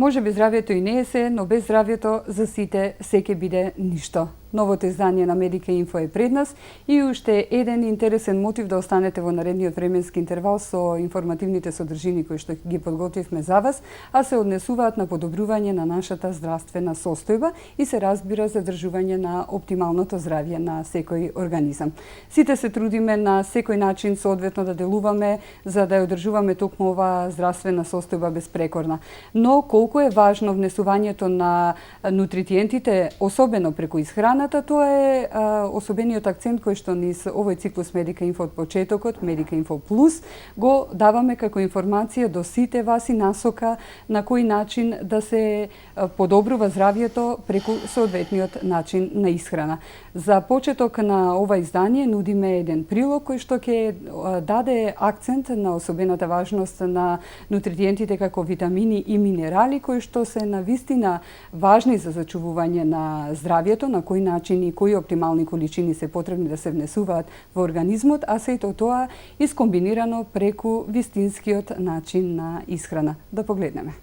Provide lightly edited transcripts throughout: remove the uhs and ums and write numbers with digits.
Може би здравјето и не е се, но без здравјето за сите се ќе биде ништо. Новото издание на Медика Инфо е пред нас и уште еден интересен мотив да останете во наредниот временски интервал со информативните содржини кои што ги подготвивме за вас, а се однесуваат на подобрување на нашата здравствена состојба и се разбира задржување на оптималното здравје на секој организам. Сите се трудиме на секој начин соодветно да делуваме за да ја одржуваме токму оваа здравствена состојба безпрекорна. Но колку е важно внесувањето на нутритиентите, особено преку исхрана, тоа е особениот акцент кој што низ овој циклус Медика Инфо од почетокот, Медика Инфо Плюс, го даваме како информација до сите вас и насока на кој начин да се подобрува здравјето преку соодветниот начин на исхрана. За почеток на ова издание нудиме еден прилог кој што ќе даде акцент на особената важност на нутритиентите како витамини и минерали кои што се навистина важни за зачувување на здравјето, на кој начин и кои оптимални количини се потребни да се внесуваат во организмот, а сето тоа искомбинирано преку вистинскиот начин на исхрана. Да погледнеме.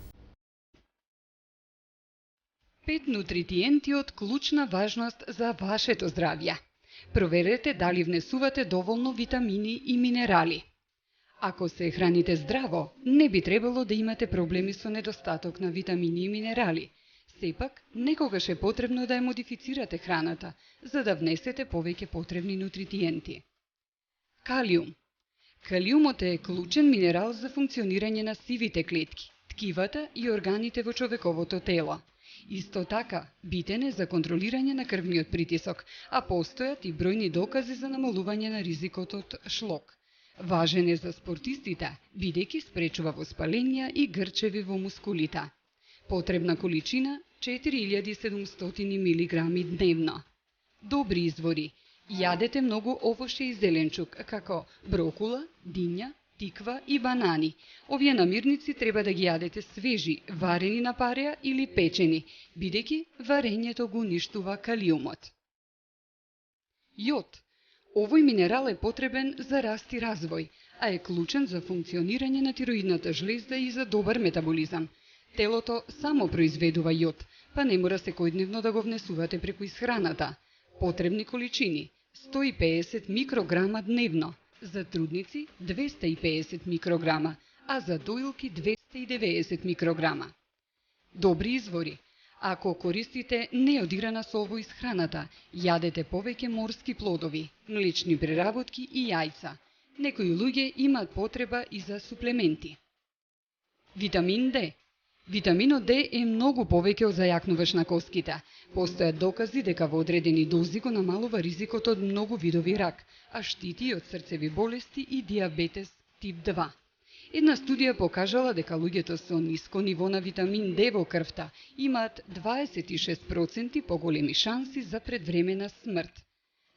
5 нутритиенти од клучна важност за вашето здравје. Проверете дали внесувате доволно витамини и минерали. Ако се храните здраво, не би требало да имате проблеми со недостаток на витамини и минерали. Сепак, некогаш е потребно да ја модифицирате храната, за да внесете повеќе потребни нутритиенти. Калиум. Калиумот е клучен минерал за функционирање на сивите клетки, ткивата и органите во човековото тело. Исто така, битен е за контролирање на крвниот притисок, а постојат и бројни докази за намалување на ризикот од шлок. Важен е за спортистите, бидејќи спречува воспаленија и грчеви во мускулите. Потребна количина 4700 милиграми дневно. Добри извори. Јадете многу овошје и зеленчук, како брокула, диња, тиква и банани. Овие намирници треба да ги јадете свежи, варени на пареа или печени, бидејќи варењето го уништува калиумот. Јод. Овој минерал е потребен за раст и развој, а е клучен за функционирање на тироидната жлезда и за добар метаболизам. Телото само произведува јод, па не мора секојдневно да го внесувате преку исхраната. Потребни количини 150 микрограма дневно, за трудници 250 микрограма, а за доилки 290 микрограма. Добри извори. Ако користите неодирана со во исхраната, јадете повеќе морски плодови, млечни преработки и јајца. Некои луѓе имаат потреба и за суплементи. Витамин Д. Витаминот Д е многу повеќе од зајакнуваш на коските. Постојат докази дека во одредени дози го намалува ризикот од многу видови рак, а штити од срцеви болести и диабетес тип 2. Една студија покажала дека луѓето со ниско ниво на витамин Д во крвта имаат 26% поголеми шанси за предвремена смрт.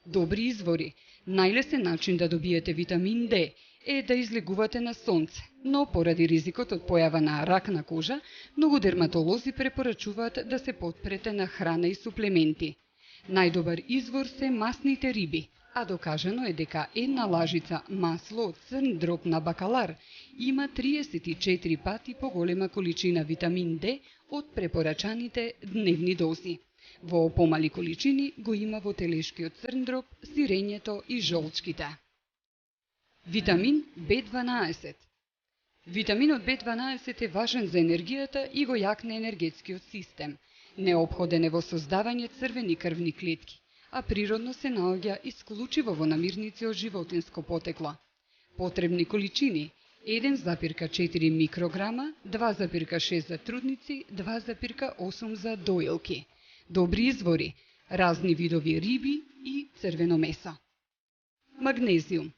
Добри извори. Најлесен начин да добиете витамин Д е да излегувате на сонце, но поради ризикот од појава на рак на кожа, многу дерматолози препорачуваат да се потпрете на храна и суплементи. Најдобар извор се масните риби, а докажано е дека една лажица масло од црн дроб на бакалар има 34 пати поголема количина витамин Д од препорачаните дневни дози. Во помали количини го има во телешкиот црн дроб, сирењето и жолчките. Витамин B12. Витаминот B12 е важен за енергијата и го јакне енергетскиот систем. Неопходен е во создавање црвени крвни клетки, а природно се наоѓа исклучиво во намирници од животинско потекло. Потребни количини 1,4 микрограма, 2,6 за трудници, 2,8 за доилки. Добри извори, разни видови риби и црвено месо. Магнезиум.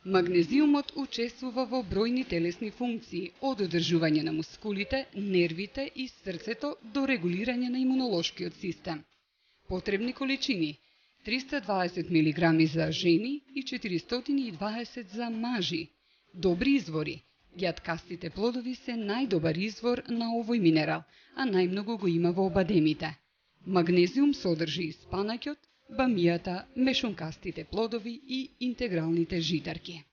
Магнезиумот учествува во бројни телесни функции, од одржување на мускулите, нервите и срцето до регулирање на имунолошкиот систем. Потребни количини 320 мг за жени и 420 за мажи. Добри извори. Јаткастите плодови се најдобар извор на овој минерал, а најмногу го има во бадемите. Магнезиум содржи и спанаќот, бамијата, мешункастите плодови и интегралните житарки.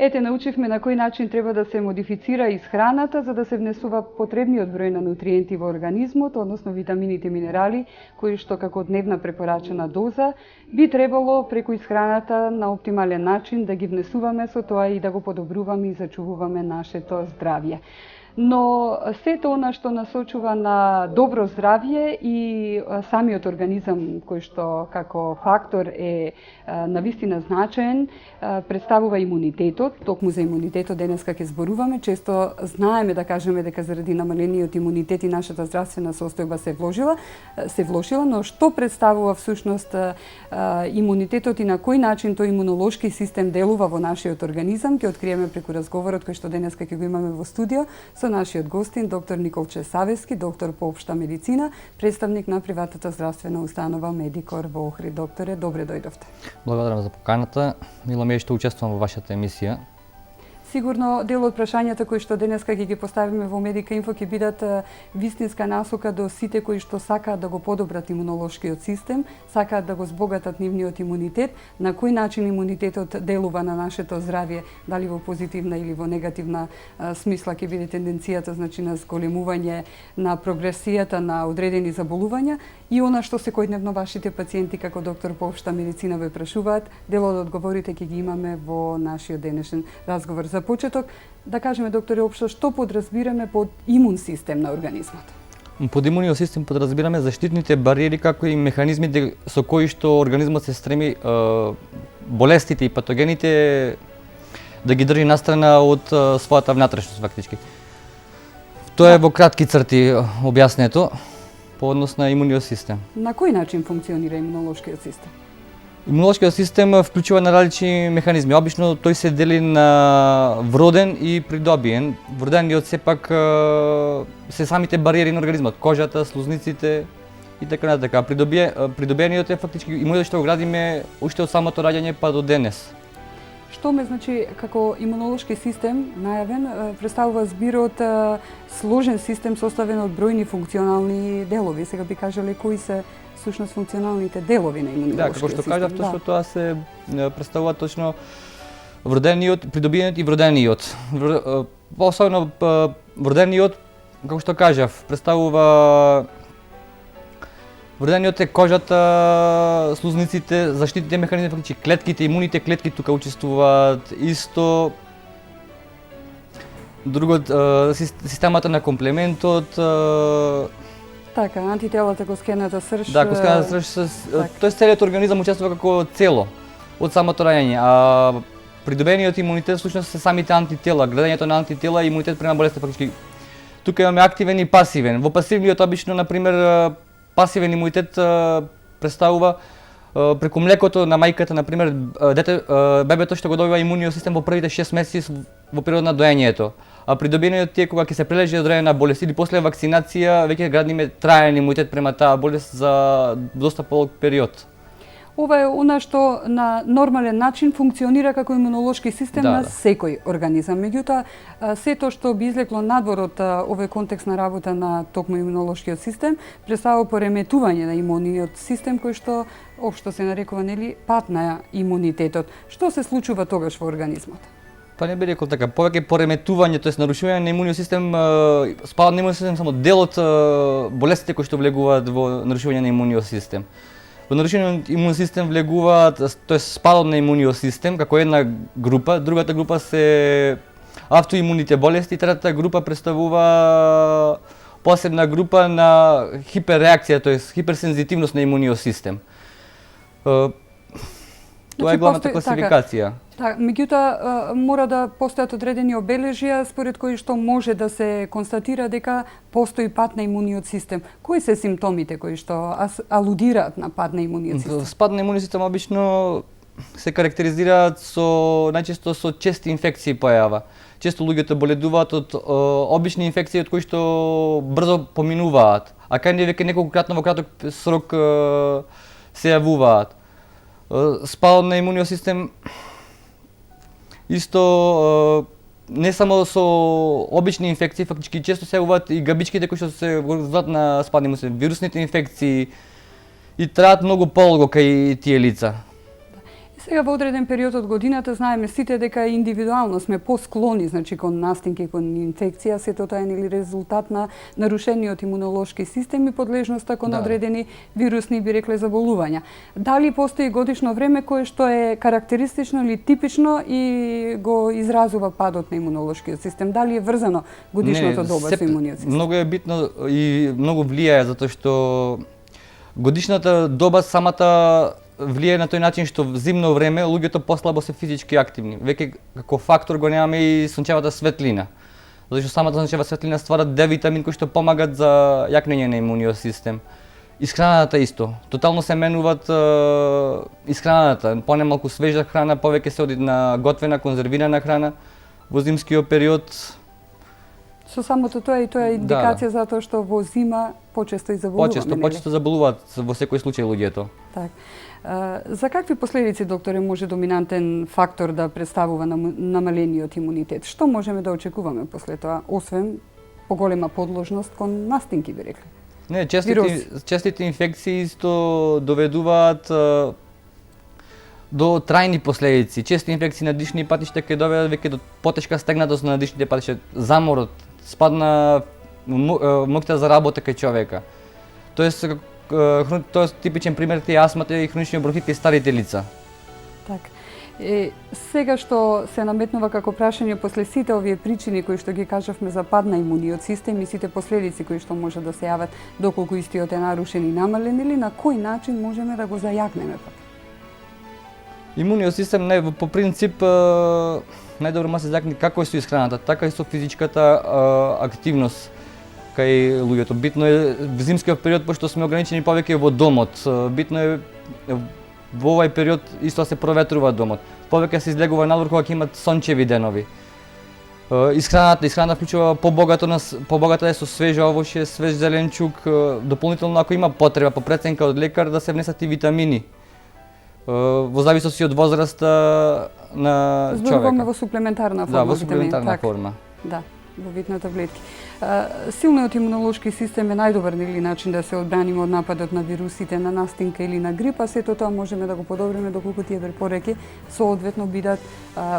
Ете, научивме на кој начин треба да се модифицира исхраната за да се внесува потребниот број на нутриенти во организмот, односно витамините и минерали, кои што како дневна препорачена доза би требало преку исхраната на оптимален начин да ги внесуваме, со тоа и да го подобруваме и зачувуваме нашето здравје. Но сето она што насочува на добро здравје и самиот организам кој што како фактор е навистина значаен, представува имунитетот. Токму за имунитетот денеска ќе зборуваме. Често знаеме да кажеме дека заради намалениот имунитет и нашата здравствена состојба се влошила, но што представува всушност имунитетот и на кој начин тој имунолошки систем делува во нашиот организам, ќе откриеме преку разговорот кој што денеска ќе го имаме во студио со нашиот гостин, доктор Николче Савески, доктор по општа медицина, представник на приватната здравствена установа Медикор во Охрид. Докторе, добре дојдовте. Благодарам за поканата. Мило ми е што учествувам во вашата емисија. Сигурно дел од прашањата кои што денеска ќе ги поставиме во Медика Инфо ќе бидат вистинска насока до сите кои што сакаат да го подобрат имунолошкиот систем, сакаат да го збогатат нивниот имунитет, на кој начин имунитетот делува на нашето здравје, дали во позитивна или во негативна смисла ќе биде тенденцијата, значи на зголемување на прогресијата на одредени заболувања и она што секојдневно вашите пациенти како доктор по општа медицина ве прашуваат, дел од одговорите ќе ги имаме во нашиот денешен разговор. За почеток, да кажеме, докторе, општо што подразбираме под имун систем на организмот? Под имуниот систем подразбираме заштитните бариери како и механизмите со кои што организмот се стреми болестите и патогените да ги држи настрана од својата внатрешност фактички. Тоа е во кратки црти објаснето по однос на имуниот систем. На кој начин функционира имунолошкиот систем? Имунолошкиот систем вклучува на различни механизми. Обично тој се дели на вроден и придобиен. Вродениот сепак се самите бариери на организмот, кожата, слузниците и така натака. Придобиениот е фактички имунитет што го градиме уште од самото раѓање па до денес. Што ме значи како имунолошки систем најавен представува збир од сложен систем составен од бројни функционални делови. Сега би кажале кои се всушност функционалните делови на имунолошкиот систем. Да, како што кажав, точно тоа се представува точно вродениот, придобиениот и вродениот. Особено вродениот, како што кажав, представува вродениот е кожата, слузниците, заштитните механизми, фактички клетките, имуните клетки тука учествуваат исто. Другот, системата на комплементот, така, антителата го скената срж. Да, го скената срж, тоест целиот организам учествува како цело од самото раѓање, а придобениот имунитет всушност се самите антитела, градењето на антитела и имунитет према болести фактички. Тука имаме активен и пасивен. Во пасивниот обично например пасивен имунитет представува преку млекото на мајката, например, бебето што го добива имуниот систем во првите 6 месеци во период на доењето. А придобиениот е кога ќе се прележи одредена болест или после вакцинација, веќе градиме траен имунитет према таа болест за доста подолг период. Ова е она што на нормален начин функционира како имунолошки систем на секој организам. Меѓутоа, сето што би излекло надвор од овој контекст на работа на токму имунолошкиот систем, представува пореметување на имуниот систем кој што општо се нарекува нели пат на имунитетот. Што се случува тогаш во организмот? Па не би рекол така, повеќе пореметување, тоест нарушување на имуниот систем, спадот на имуниот систем само дел од болестите кои што влегуваат во нарушување на имуниот систем. Во нарушениот имун систем влегуваат, тоест спадот на имуниот систем како една група, другата група се автоимуните болести, третата група представува посебна група на хиперреакција, тоест хиперсензитивност на имуниот систем. Тоа е главната класификација. Така, меѓутоа мора да постојат одредени обележја според кои што може да се констатира дека постои пат на имуниот систем. Кои се симптомите кои што алудираат на пат на имуниот систем? Спад на имуниот систем обично се карактеризираат најчесто со чести инфекции појава. Често луѓето боледуваат од обични инфекции од кои што брзо поминуваат, а кај нив веќе неколкократно во краток срок се јавуваат. Спадот на имуниот систем исто не само со обични инфекции, фактички често се јавуваат и габичките кои што се возврат на спад на имуниот систем, вирусните инфекции и траат многу подолго кај тие лица. Сега во одреден период од годината знаеме сите дека индивидуално сме посклони, значи кон настинки, кон инфекција, сето тоа е нели резултат на нарушениот имунолошки систем и подлежноста кон одредени вирусни, би рекле, заболувања. Дали постои годишно време кое што е карактеристично или типично и го изразува падот на имунолошкиот систем? Дали е врзано годишното доба со имуниот систем? Многу е битно и многу влијае затоа што годишната доба самата влијае на тој начин што в зимно време луѓето послабо се физички активни. Веќе како фактор го немаме и сончевата светлина. Затоа што самата сончева светлина ствара Д-витамин кои што помагат за јакнење на имуниот систем. Исхраната исто. Тотално се менуваат исхраната. Понемалку свежа храна, повеќе се оди на готвена, конзервирана храна во зимскиот период. Со самото тоа и тоа е индикација за тоа што во зима почесто и заболуваме. Почесто заболуваат во секој случај луѓето. Так. За какви последици, докторе, може доминантен фактор да представува намалениот имунитет? Што можеме да очекуваме после тоа, освен поголема подложност кон настинки, би рекле? Не, честите инфекции исто доведуваат до трајни последици. Чести инфекции на дишни патишта ќе доведат веќе до потешка стегнатост на дишните патишта, заморот, спад на моќта за работа кај човека. Тоест типичен пример е астмата и хроничниот бронхит кај старите лица. Так. Сега што се наметнува како прашање после сите овие причини кои што ги кажавме за пад на имуниот систем и сите последици кои што може да се јават доколку истиот е нарушен и намален, или на кој начин можеме да го зајакнеме пак? Имуниот систем по принцип најдобро може се зајакне како е со исхраната, така и со физичката активност кај луѓето. Битно е во зимскиот период, пошто сме ограничени повеќе во домот. Битно е во овај период исто се проветрува домот. Повеќе се излегува надвор кога ќе имат сончеви денови. Исхраната вклучува побогата е со свежо овошје, свеж зеленчук, дополнително ако има потреба по преценка од лекар да се внесат и витамини. Во зависност од возраста на човека. Зборуваме во суплементарна форма. Да, во суплементарна форма. Да, во вид на таблетки. Силниот имунолошки систем е најдобар начин да се одбраниме од нападот на вирусите, на настинка или на грип, а сето тоа можеме да го подобриме доколку тие препораки соодветно бидат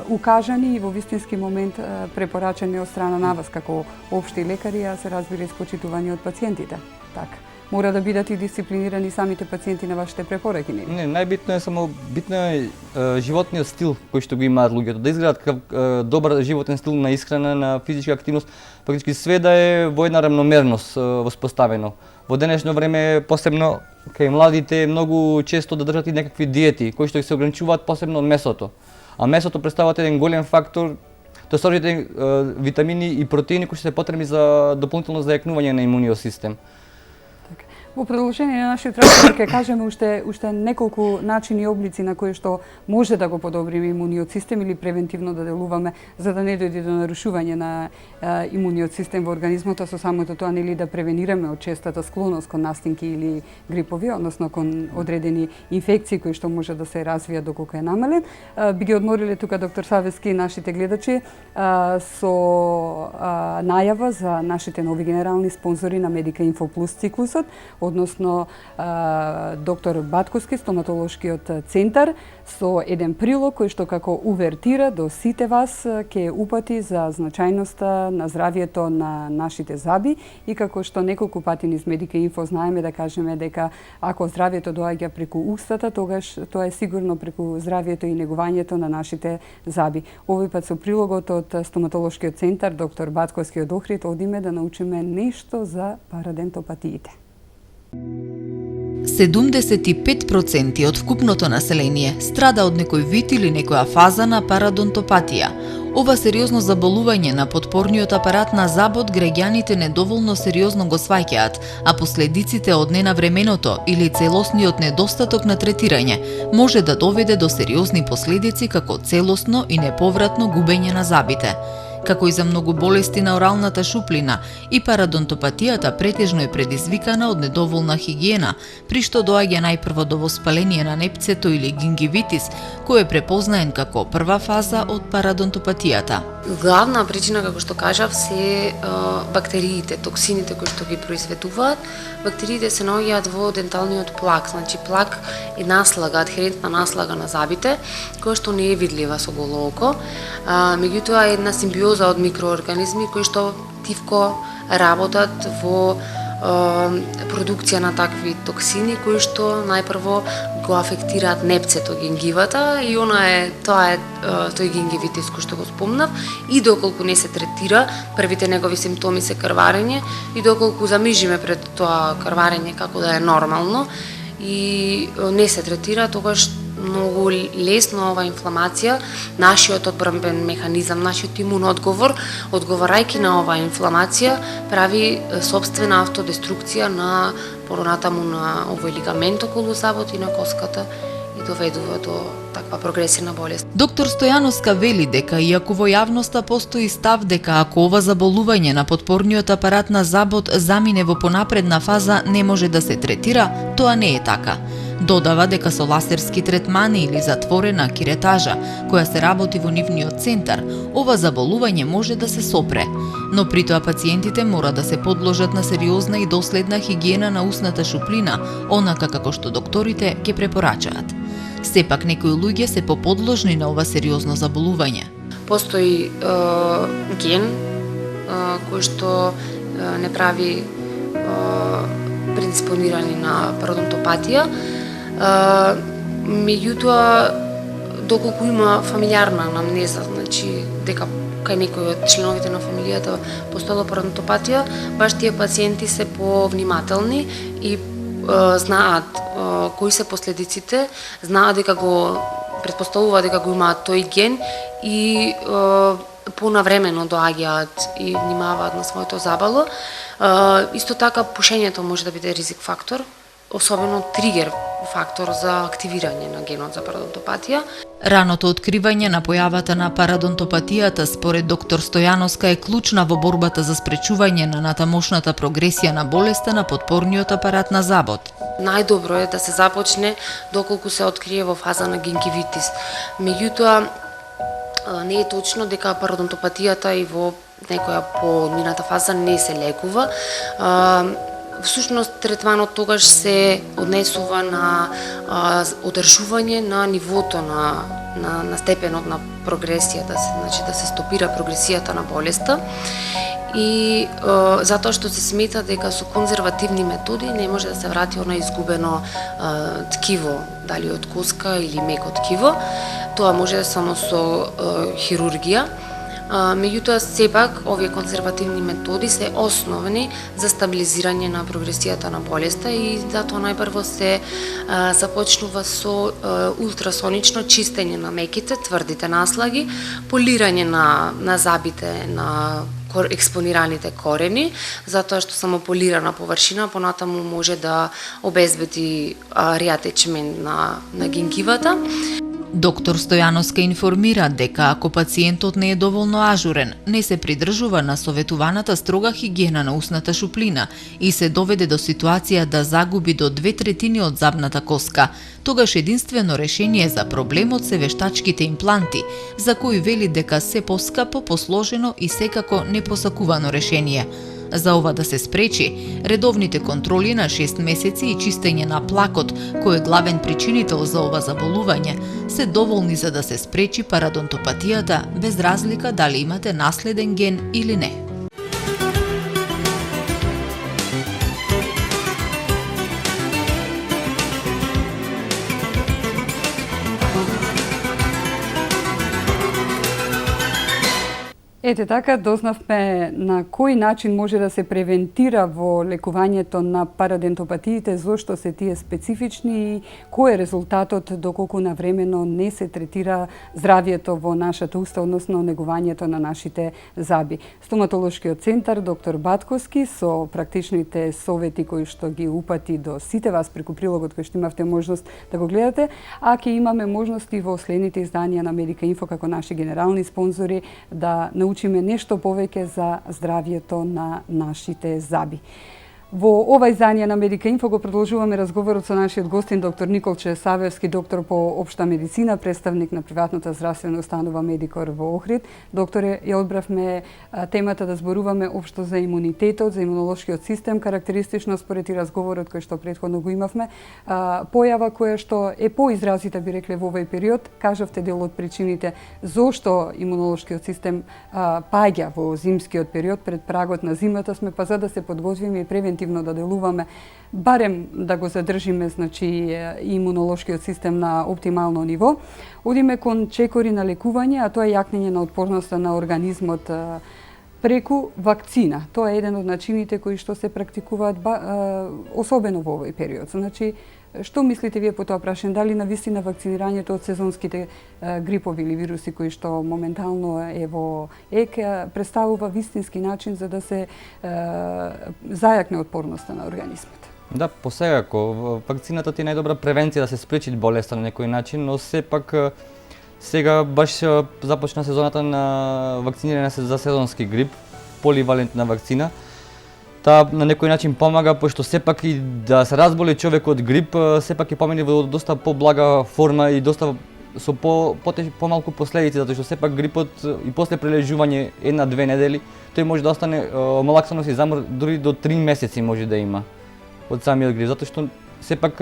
укажани и во вистински момент препорачани од страна на вас како општи лекари, а се разбира испочитувани од пациентите. Така. Мора да бидат и дисциплинирани самите пациенти на вашите препораки, не? Не, најбитно е битно е животниот стил кој што го имаат луѓето, да изградат добар животен стил на исхрана, на физичка активност, практички све да е во една рамномерност воспоставено. Во денешно време, посебно кај младите, многу често да држат и некакви диети кои што се ограничуваат посебно од месото. А месото представува еден голем фактор, тоа сорите витамини и протеини кои се потребни за дополнително зајакнување на имуниот систем. Во продолжение на нашиот разговор ќе кажеме уште неколку начини и облици на кои што може да го подобриме имуниот систем или превентивно да делуваме за да не дојде до нарушување на имуниот систем во организмот, а со самото тоа нели да превенираме од честата склоност кон настинки или грипови, односно кон одредени инфекции кои што може да се развијат доколку е намален. Би ги одмориле тука доктор Савески и нашите гледачи со најава за нашите нови генерални спонзори на Медика Инфо Плюс циклусот, односно доктор Батковски, стоматолошкиот центар, со еден прилог кој што како увертира до сите вас ќе упати за значајноста на здравјето на нашите заби и како што неколку пати низ Медика Инфо знаеме да кажеме дека ако здравјето доаѓа преку устата, тогаш тоа е сигурно преку здравјето и негувањето на нашите заби. Овој пат со прилогот од стоматолошкиот центар доктор Батковски од Охрид одиме да научиме нешто за парадентопатиите. 75% од вкупното население страда од некој вид или некоја фаза на парадонтопатија. Ова сериозно заболување на потпорниот апарат на забот граѓаните недоволно сериозно го сваќаат, а последиците од ненавременото или целосниот недостаток на третирање може да доведе до сериозни последици како целосно и неповратно губење на забите. како и за многу болести на оралната шуплина, и парадонтопатијата претежно е предизвикана од недоволна хигиена, при што доаѓа најпрво до воспаление на непцето или гингивитис, кој е препознаен како прва фаза од парадонтопатијата. Главна причина, како што кажав, се бактериите, токсините кои што ги произведуваат. Бактериите се наоѓаат во денталниот плак, значи плак е наслага, адхерентна наслага на забите, која што не е видлива со голо око. Меѓутоа е една симбиоза од микроорганизми кои што тивко работат во продукција на такви токсини кои што најпрво го афектираат непцето, гингивата, и тој гингивитис кој што го спомнав, и доколку не се третира, првите негови симптоми се крварење, и доколку замижиме пред тоа крварење како да е нормално и не се третира, тогаш многу лесно ова инфламација, нашиот одбранбен механизам, нашиот имун одговор, одговарајќи на оваа инфламација, прави сопствена автодеструкција на понатаму на овој лигамент околу забот и на коската и доведува до таква прогресија на болест. Доктор Стојановска вели дека иако во јавноста постои став дека ако ова заболување на потпорниот апарат на забот замине во понапредна фаза не може да се третира, тоа не е така. Додава дека со ласерски третмани или затворена киретажа, која се работи во нивниот центар, ова заболување може да се сопре. Но при тоа пациентите мора да се подложат на сериозна и доследна хигиена на усната шуплина, онака како што докторите ќе препорачаат. Сепак некои луѓе се поподложни на ова сериозно заболување. Постои ген кој што не прави предиспонирани на пародонтопатија. Меѓутоа, доколку има фамилиарна анамнеза, значи дека кај некој од членовите на фамилијата постоела пародонтопатија, баш тие пациенти се повнимателни и знаат кои се последиците, знаат дека го претпоставуваат дека го имаат тој ген и понавремено доаѓаат и внимаваат на своето забало. Исто така, пушењето може да биде ризик фактор, особено тригер фактор за активирање на генот за пародонтопатија. Раното откривање на појавата на пародонтопатијата според доктор Стојановска е клучна во борбата за спречување на натамошната прогресија на болеста на потпорниот апарат на забот. Најдобро е да се започне доколку се открие во фаза на гингивитис. Меѓутоа, не е точно дека пародонтопатијата и во некоја поодмината фаза не се лекува. Всушност, третманот тогаш се однесува на одржување на нивото на степенот на прогресија, значи да се стопира прогресијата на болеста. И затоа што се смета дека со конзервативни методи не може да се врати она изгубено ткиво, дали од коска или меко ткиво. Тоа може само со хирургија. Меѓутоа, сепак, овие конзервативни методи се основни за стабилизирање на прогресијата на болеста и затоа најпрво се започнува со ултрасонично чистење на меките, тврдите наслаги, полирање на забите на експонираните корени, затоа што само полирана површина понатаму може да обезбеди реатечмент на гингивата. Доктор Стојановска информира дека ако пациентот не е доволно ажурен, не се придржува на советуваната строга хигиена на усната шуплина и се доведе до ситуација да загуби до 2/3 од забната коска, тогаш единствено решение за проблемот се вештачките импланти, за кои вели дека се поскапо, посложено и секако непосакувано решение. За ова да се спречи, редовните контроли на 6 месеци и чистење на плакот, кој е главен причинител за ова заболување, се доволни за да се спречи пародонтопатијата, без разлика дали имате наследен ген или не. Ете така, дознавме на кој начин може да се превентира во лекувањето на парадонтопатиите, зошто се тие специфични и кој е резултатот доколку навремено не се третира здравјето во нашата уста, односно негувањето на нашите заби. Стоматолошкиот центар доктор Батковски со практичните совети кои што ги упати до сите вас преку прилогот кој што имавте можност да го гледате, а ќе имаме можности во следните изданија на Медика Инфо како наши генерални спонзори да научите научиме нешто повеќе за здравјето на нашите заби. Во ова издание на Медика Инфо го продолжуваме разговорот со нашиот гостин доктор Николче Савевски, доктор по општа медицина, представник на приватната здравствена установа Медикор во Охрид. Докторе, ја одбравме темата да зборуваме општо за имунитетот, за имунолошкиот систем, карактеристично според и разговорот кој што претходно го имавме. Појава која што е поизразита, би рекле, во овој период. Кажавте дел од причините зошто имунолошкиот систем паѓа во зимскиот период, пред прагот на зимата сме, па за да се подготвиме и превентивно да делуваме, барем да го задржиме, значи, имунолошкиот систем на оптимално ниво, одиме кон чекори на лекување, а тоа е јакнење на отпорноста на организмот преку вакцина. Тоа е еден од начините кои што се практикуваат особено во овој период. Значи, што мислите вие по тоа прашање? Дали навистина вакцинирањето од сезонските грипови или вируси кои што моментално е во ек представува вистински начин за да се зајакне отпорноста на организмот? Да, посегако. Вакцината ти е најдобра превенција да се спречи болеста на некој начин, но сепак сега баш започна сезоната на вакцинирање за сезонски грип, поливалентна вакцина. Таа на некој начин помага, пошто сепак и да се разболе човек од грип, сепак е помине во доста поблага форма и доста со помалку последици, затоа што сепак грипот и после прележување 1-2 недели, тој може да остане омалаксаност и замор дури до 3 месеци може да има од самиот грип, затоа што сепак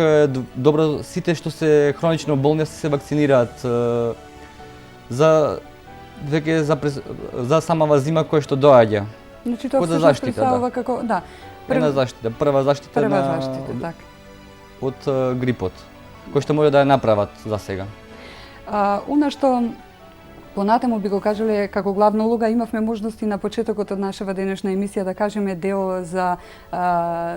добро сите што се хронично болни се вакцинираат за самава зима која што доаѓа. Значи тоа за заштита, представува како, да. Прва заштита так. од грипот, кој што може да ја направат за сега. Она што понатаму би го кажале како главна улога, имавме можности на почетокот од нашава денешна емисија да кажеме дел за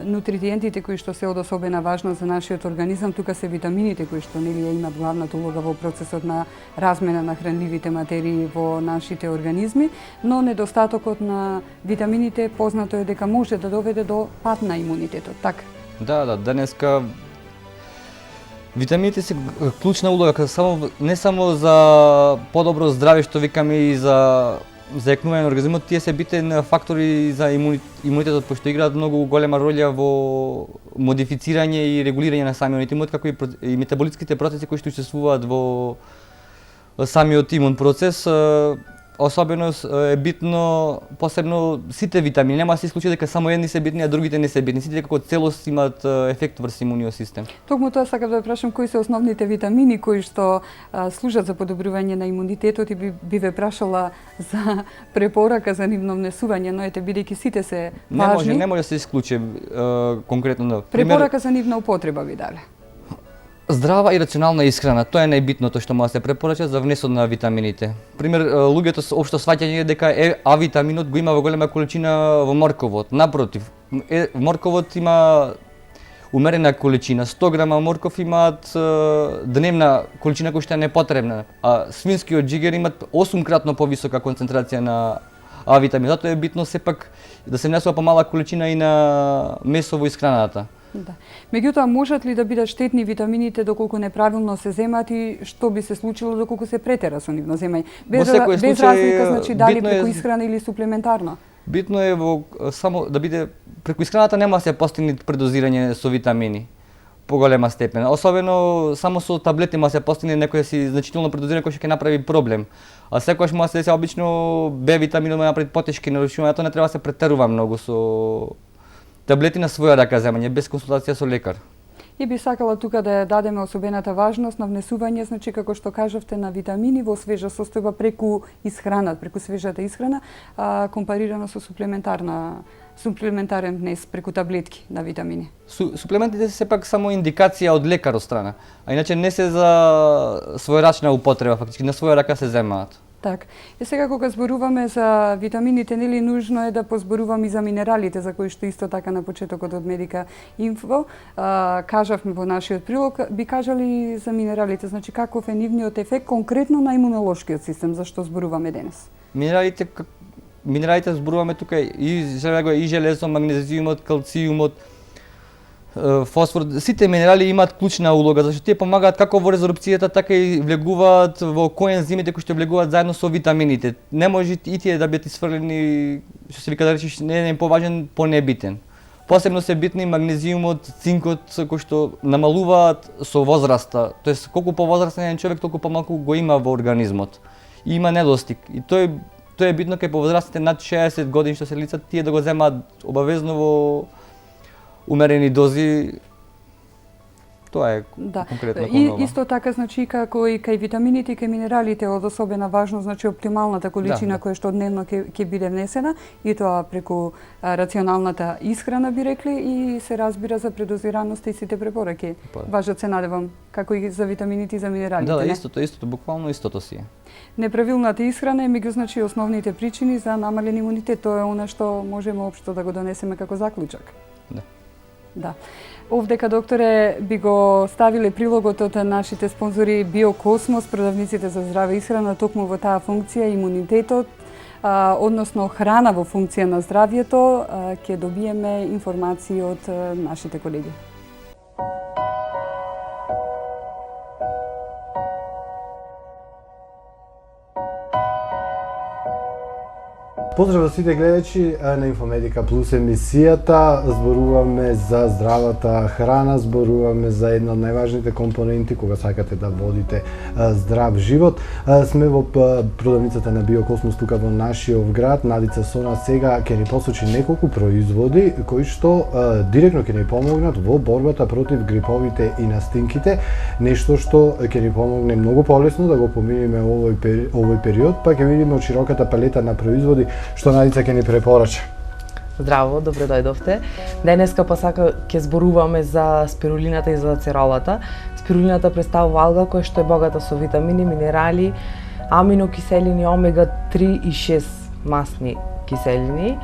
нутриентите кои што се од особена важност за нашиот организам. Тука се витамините кои што нели имаат главната улога во процесот на размена на хранливите материи во нашите организми, но недостатокот на витамините познато е дека може да доведе до пад на имунитетот, така? Да, денеска витамините се клучна улога, не само за подобро здраве што викаме и за јакнување на организмот, тие се битен фактори за имунитетот, пошто играат многу голема роља во модифицирање и регулирање на самиот имунитет, како и метаболитските процеси кои што учествуваат во самиот имун процес. Особено е битно, посебно сите витамини, нема да се исклучи дека само едни се битни, а другите не се битни. Сите како целост имаат ефект врз имуниот систем. Токму тоа сакав да прашам кои се основните витамини кои што служат за подобрување на имунитетот и би ве прашала за препорака за нивно внесување, но ете бидејќи сите се важни. Не може да се исклучи конкретно. Препорака за нивна употреба ви дале. Здрава и рационална исхрана, тоа е најбитното што може да се препорача за внесот на витамините. Пример, луѓето со општо сваќање е дека А витаминот го има во голема количина во морковот. Напротив, морковот има умерена количина, 100 грама морков имаат дневна количина која што е непотребна, а свинскиот џигер имаат 8-кратно повисока концентрација на А витамин. Затоа е битно сепак да се внесува помала количина и на месо во исхраната. Да. Меѓутоа, можат ли да бидат штетни витамините доколку неправилно се земат и што би се случило доколку се претера со нивно земање? Без разлика, значи, дали преку исхрана или суплементарно? Битно е само да биде преку исхраната нема да се постигне предозирање со витамини по голема степен. Особено само со таблети може да се постигне некој си значително предозирање кој ќе направи проблем. А секогаш може да се деси обично Б витаминот може да направи потешки нарушувања, тоа не треба да се претерува многу со таблети на своја рака земање, без консултација со лекар. И би сакала тука да ја дадеме особената важност на внесување, значи како што кажавте, на витамини во свежа состојба преку исхрана, преку свежата исхрана, компарирано со суплементарен внес преку таблетки на витамини. Суплементите се сепак само индикација од лекар од страна, а иначе не се за својрачна употреба, фактички на своја рака се земаат. Так. И сега кога зборуваме за витамините, нели нужно е да позборуваме и за минералите, за кои што исто така на почетокот од Медика Инфо кажавме во нашиот прилог, би кажали за минералите, значи каков е нивниот ефект конкретно на имунолошкиот систем, за што зборуваме денес? Минералите зборуваме тука и железо, магнезиумот, калциумот, фосфор, сите минерали имаат клучна улога, зашто тие помагаат како во резорбцијата, така и влегуваат во коензимите кои што влегуваат заедно со витамините. Не може и тие да бидат исфрлени, што се вика да речеш, не е поважен, понебитен. Посебно се битни магнезиумот, цинкот, кои што намалуваат со возраста. Тоест, колку повозрастен е човек, толку помалку го има во организмот. И има недостиг. И тој е битно кај повозрастните над 60 години што се лица, тие да го земаат обавезно во умерени дози. Тоа е конкретно кон ова. И исто така, значи, како и кај витамините и кај минералите од особена важност, значи оптималната количина која што дневно ќе биде внесена, и тоа преку рационалната исхрана, би рекле, и се разбира за предозираност и сите препораки. Важат, се надевам, како и за витамините и за минералите. Да, истото, буквално истото си е. Неправилната исхрана е меѓу, значи, основните причини за намален имунитет. Тоа е она што можеме општо да го донесеме како заклучок. Да. Овдека, докторе, би го ставиле прилогот од нашите спонзори Биокосмос, продавниците за здраве исхрана, токму во таа функција имунитетот, односно храна во функција на здравјето, ќе добиеме информации од нашите колеги. Поздрав за сите гледачи на Инфомедика Плюс емисијата. Зборуваме за здравата храна, зборуваме за една од најважните компоненти кога сакате да водите здрав живот. Сме во продавницата на Биокосмос тука во нашиот град. Надица Сона сега ќе ни посочи неколку производи кои што директно ќе ни помогнат во борбата против гриповите и настинките, нешто што ќе ни помогне многу полесно да го поминеме овој период, па ќе видиме од широката палета на производи што Надица ќе ни препорача. Здраво, добре дојдовте. Денеска ќе зборуваме за спирулината и за ацеролата. Спирулината представува алга која што е богата со витамини, минерали, аминокиселини, омега 3 и 6 масни киселини.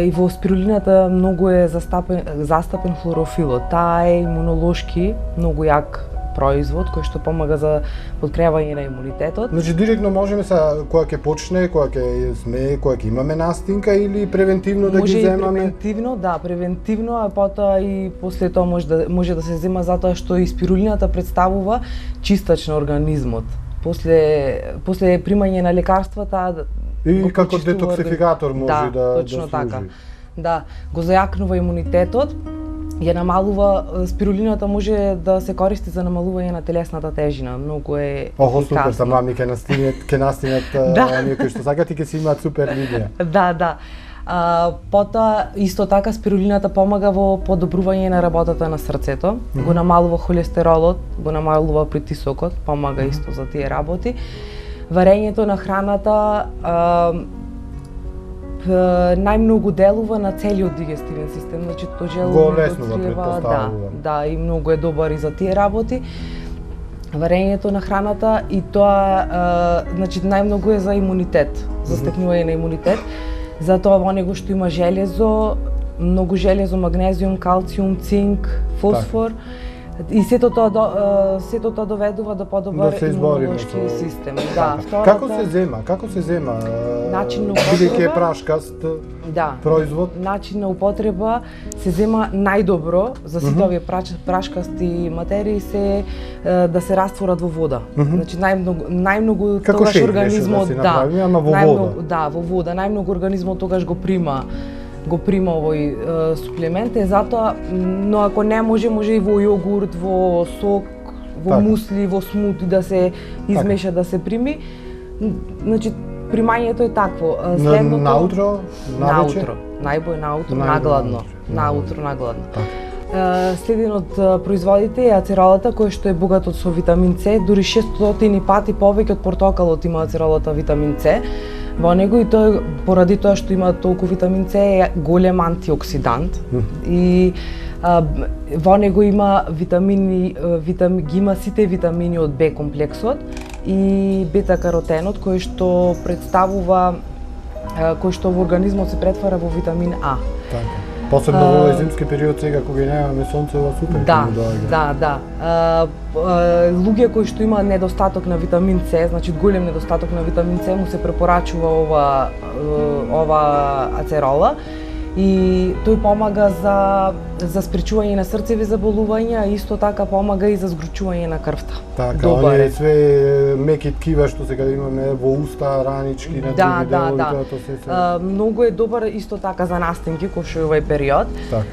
И во спирулината многу е застапен хлорофилот. Таа е имунолошки многу јак производ кој што помага за подкрепување на имунитетот. Значи директно можеме кога ќе почне, кога ќе имаме настинка или превентивно да ги земаме? Може и превентивно, да, превентивно, а потоа и после тоа може да се зема затоа што и спирулината представува чистач на организмот. После примање на лекарствата и како детоксификатор може да точно служи. Така. Да, го зајакнува имунитетот. Ја намалува, спирулината може да се користи за намалување на телесната тежина. Многу е супер, за мами ќе настинат оние кои што сакат и ќе си имаат супер линија. Да. Потоа исто така спирулината помага во подобрување на работата на срцето, го намалува холестеролот, го намалува притисокот, помага исто за тие работи. Варењето на храната најмногу делува на целиот дигестивен систем, значи тоа желудот предпоставува. Да, и многу е добар и за тие работи. Варењето на храната и тоа значи најмногу е за имунитет, за стекнување на имунитет. Затоа во него што има железо, многу железо, магнезиум, калциум, цинк, фосфор. И сето тоа доведува до подобар имунолошки систем. Да, Како се зема? Начин на бидејќи е прашкаст производ? Начин на употреба се зема најдобро за сите овие прашкасти материи се да се растворат во вода. Значи најмногу тогаш организмот во вода. Најмногу организмот тогаш го прима овој суплемент, затоа, но ако не може и во јогурт, во сок, во мусли, во смути да се измеша, да се прими. Значи, примањето е такво. Следното... Наутро? Најбој наутро, нагладно. Следен од производите е ацеролата, кој што е богат со витамин С, дури 600 пати повеќе од портокалот има ацеролата витамин С во него, и тоа поради тоа што има толку витамин С е голем антиоксидант и во него има витамини, ги има сите витамини од Б комплексот и бета-каротенот кој што представува, кој што во организмот се претвара во витамин А. Посебно во овој зимски период сега кога немаме сонце, ова супер. Да. Луѓе кои што има недостаток на витамин С, значи голем недостаток на витамин С, му се препорачува ова ацерола. и тој помага за спречување на срцеви заболувања, а исто така помага и за згручување на крвта. Така, оние све меки ткива што сега имаме во уста, ранички, на други делови, тоа се. Многу е добар исто така за настинки, кој што е овој период. Така.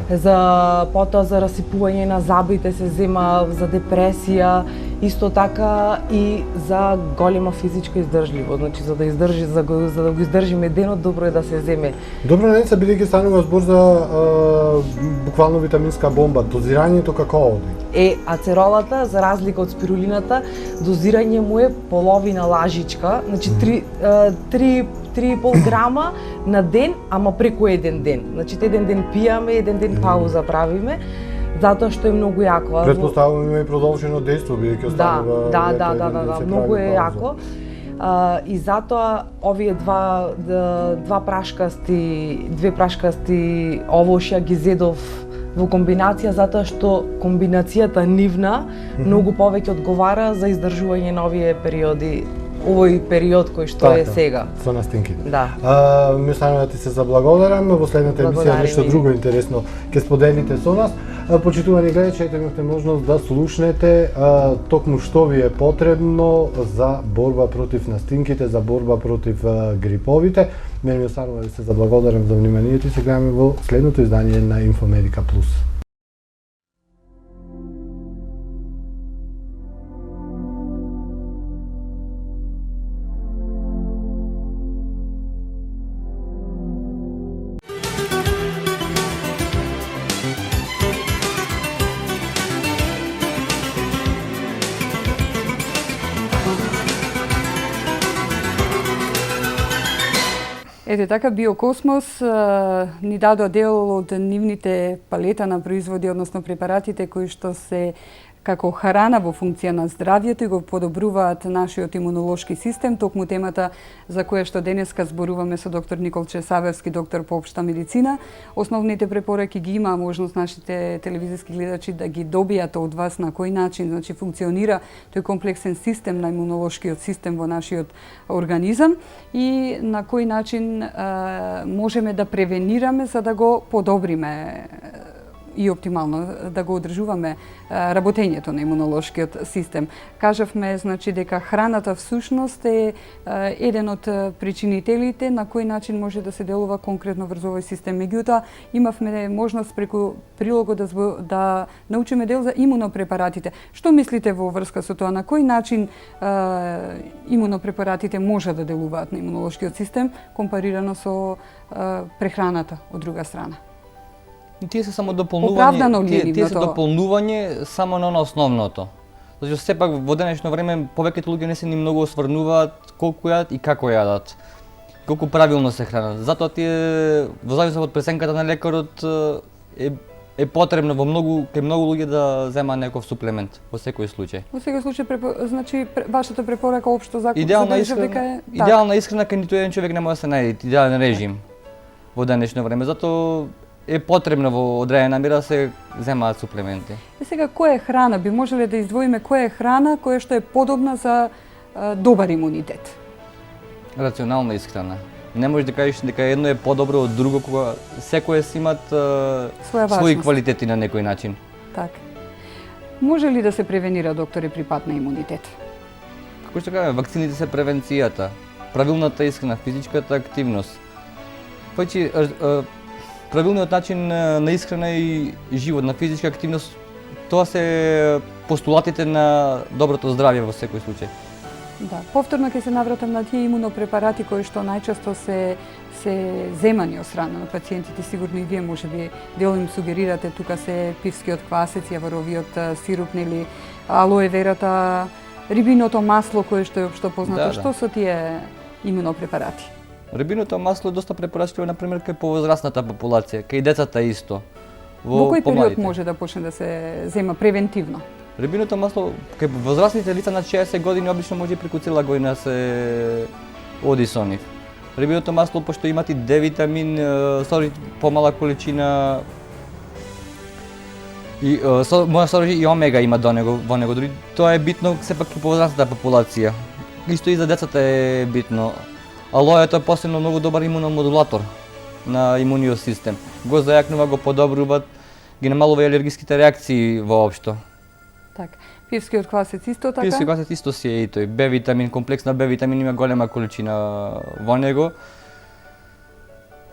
Потоа за расипување на зъбите се зема, за депресија, исто така и за голема физичка издржливост. Значи за да го издржиме денот, добро е да се земе. Добро, Неница, бидејќи станува збор за буквално витаминска бомба, дозирањето како оди? Ацеролата, за разлика од спирулината, дозирање му е половина лажичка, значи 3,5 грама на ден, ама преку еден ден. Значи еден ден пијаме, еден ден пауза правиме, затоа што е многу јако. Претпоставувам има и продолжено дејство, бидејќи останува... Да, многу е јако. И затоа овие две прашкасти овошја ги зедов во комбинација, затоа што комбинацијата нивна многу повеќе одговара за издржување на овие периоди, овој период кој што е сега. Со настинките. Да. Ми останува да ти се заблагодарам. Во следната емисија нешто друго интересно ќе споделите со нас. Почитувани гледачи, ете имавте можност да слушнете токму што ви е потребно за борба против настинките, за борба против гриповите. Мене ми останува да се заблагодарам за вниманието и се гледаме во следното издание на Инфомедика Плюс. Ете така, Биокосмос ни дадоа дел од нивните палета на производи, односно препаратите кои што се како храна во функција на здравјето и го подобруваат нашиот имунолошки систем, токму темата за која што денеска зборуваме со доктор Николче Савевски, доктор по општа медицина. Основните препораки ги има можност нашите телевизиски гледачи да ги добијат од вас на кој начин, значи функционира тој комплексен систем на имунолошкиот систем во нашиот организам и на кој начин можеме да превенираме за да го подобриме и оптимално да го одржуваме работењето на имунолошкиот систем. Кажавме значи дека храната всушност е еден од причинителите на кој начин може да се делува конкретно врз овој систем. Меѓутоа имавме можност преку прилогот да научиме дел за имунопрепаратите. Што мислите во врска со тоа, на кој начин имунопрепаратите може да делуваат на имунолошкиот систем компарирано со прехраната од друга страна? Тие се само дополнување, тие се дополнување само на основното. Зашто сепак во денешно време повеќето луѓе не се ни многу осврнуваат колку јадат и како јадат. Колку правилно се хранат. Затоа тие во зависност од преценката на лекарот е потребно кај многу луѓе да земаат некој суплемент во секој случај. Во секој случај значи вашата препорака општо закон идеална исхрана кај ниту еден човек не може да се најде идеален режим во денешно време. Затоа е потребно во одредена мера да се земаат суплементи. И сега, која е храна? Би можеле да издвоиме која е храна која што е подобна за добар имунитет? Рационална исхрана. Не можеш да кажеш дека едно е подобро од друго, кога секој си имат своји квалитети на некој начин. Така. Може ли да се превенира, докторе, при пат на имунитет? Како што кажаме, вакцините се превенцијата, правилната исхрана, физичката активност. Правилниот начин на исхрана и живот, на физичка активност, тоа се постулатите на доброто здравје во секој случај. Да, повторно ќе се навратам на тие имунопрепарати кои што најчесто се земани од страна на пациентите, сигурно и вие можеби дел им сугерирате, тука се пивскиот квасец, јаворовиот сируп, нели, алоe верата, рибиното масло кое што е општо познато. Да. Што се тие имунопрепарати? Рибиното масло е доста препорачливо, например, кај повозрасната популација, кај децата исто. Во кој период може да почне да се зема превентивно? Рибиното масло, кај возрастните лица над 60 години, обично може и преку цела година се оди со нив. Рибиното масло, пошто имат и Д витамин, содржи помала количина и може содржи и омега има во него. Дори тоа е битно сепак и повозрастната популација. Исто и за децата е битно. Алоето е посебно многу добар имуномодулатор. на имуниот систем. Го зајакнува, го подобрува, ги намалува и алергиските реакции воопшто. Така. Пиевскиот квасец исто така? Пиевскиот квасец исто си е и тој. Б витамин, комплекс на Б витамин има голема количина во него.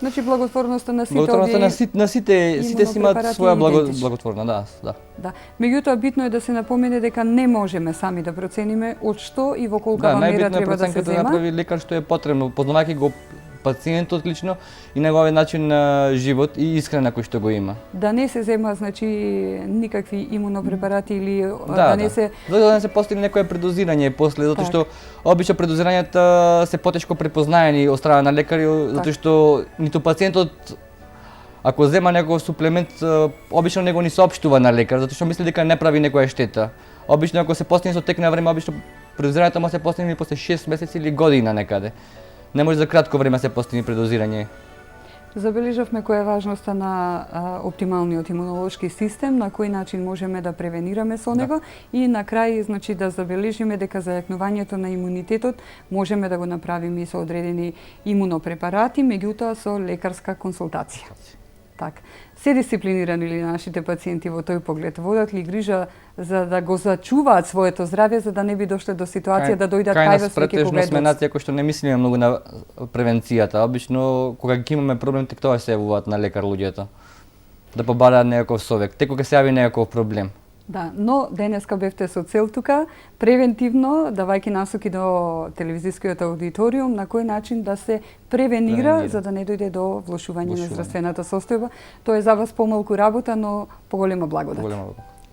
Значи благотворноста на сите Благотворноста на сите си имаат своја благотворна, да. Да. Меѓутоа битно е да се напомене дека не можеме сами да процениме од што и во колка мера треба да се зема. Да, направи лекар што е потребно, познавајќи го пациентот лично и неговиот начин на живот и исхрана кој што го има. Да не се зема значи никакви имунопрепарати или да не се за да не се постигне некое предозирање после, затоа што обично предозирањата се потешко препознаени од страна на лекари, затоа што ниту пациентот ако зема некој суплемент, обично него ни соопштува на лекар, затоа што мисли дека не прави некоја штета. Обично ако се постигне со тек на време, обично предозирањето може се постигне после 6 месеци или година некаде. Не може за кратко време се постигне предозирање. Забележавме која е важноста на оптималниот имунолошки систем, на кој начин можеме да превенираме со него и на крај значи да забележиме дека зајакнувањето на имунитетот можеме да го направиме и со одредени имунопрепарати, меѓутоа со лекарска консултација. Така. Се дисциплинирани ли нашите пациенти во тој поглед? Водат ли грижа за да го зачуваат своето здравје, за да не би дошле до ситуација да дојдат кај вас веќе кога е сме нација кој што не мислиме многу на превенцијата. Обично кога ќе имаме проблем, тек тоа се јавуваат на лекар луѓето. Да побараат некој совет, тек кога се јави некој проблем. Да, но денеска бевте со цел тука превентивно, давајќи насоки до телевизискиот аудиториум на кој начин да се превенира за да не дојде до влошување на здравствената состојба. Тоа е за вас помалку работа, но поголема благодат.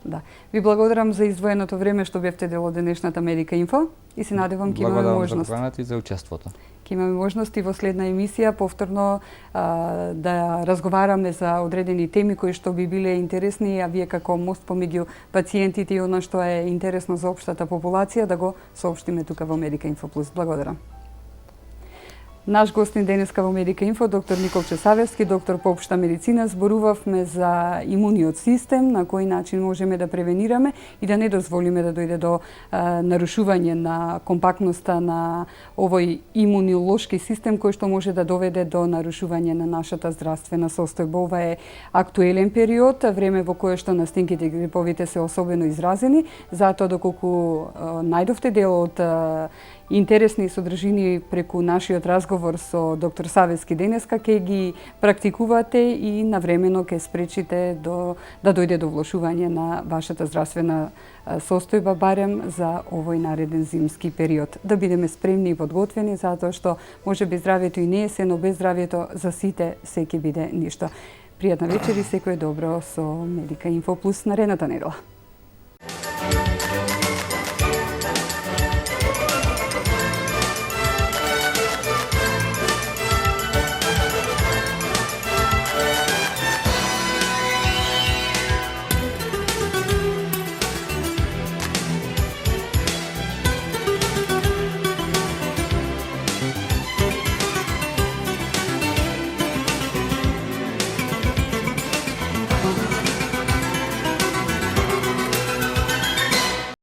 Да. Ви благодарам за издвоеното време што бевте дел од денешната Медика Инфо и се надевам ќе имаме можност. Благодарам за поканата и за учеството. Ќе имаме можност и во следна емисија повторно да разговараме за одредени теми кои што би биле интересни, а вие како мост помеѓу пациентите и она што е интересно за општата популација да го соопштиме тука во Медика Инфо Плюс. Благодарам. Наш гостин денеска во Медика Инфо, доктор Николче Савевски, доктор по општа медицина, зборувавме за имуниот систем, на кој начин можеме да превенираме и да не дозволиме да дојде до нарушување на компактноста на овој имунолошки систем кој што може да доведе до нарушување на нашата здравствена состојба. Ова е актуелен период, време во кое што настинките и гриповите се особено изразени, затоа доколку најдовте дел од интересни содржини преку нашиот разговор со доктор Савевски денеска, ќе ги практикувате и навремено ќе спречите да дојде до влошување на вашата здравствена состојба, барем за овој нареден зимски период. Да бидеме спремни и подготвени, затоа што може би здравјето и не е се, но без здравјето за сите се ќе биде ништо. Пријатна вечер и секое добро со Медика Инфо Плюс наредната недела.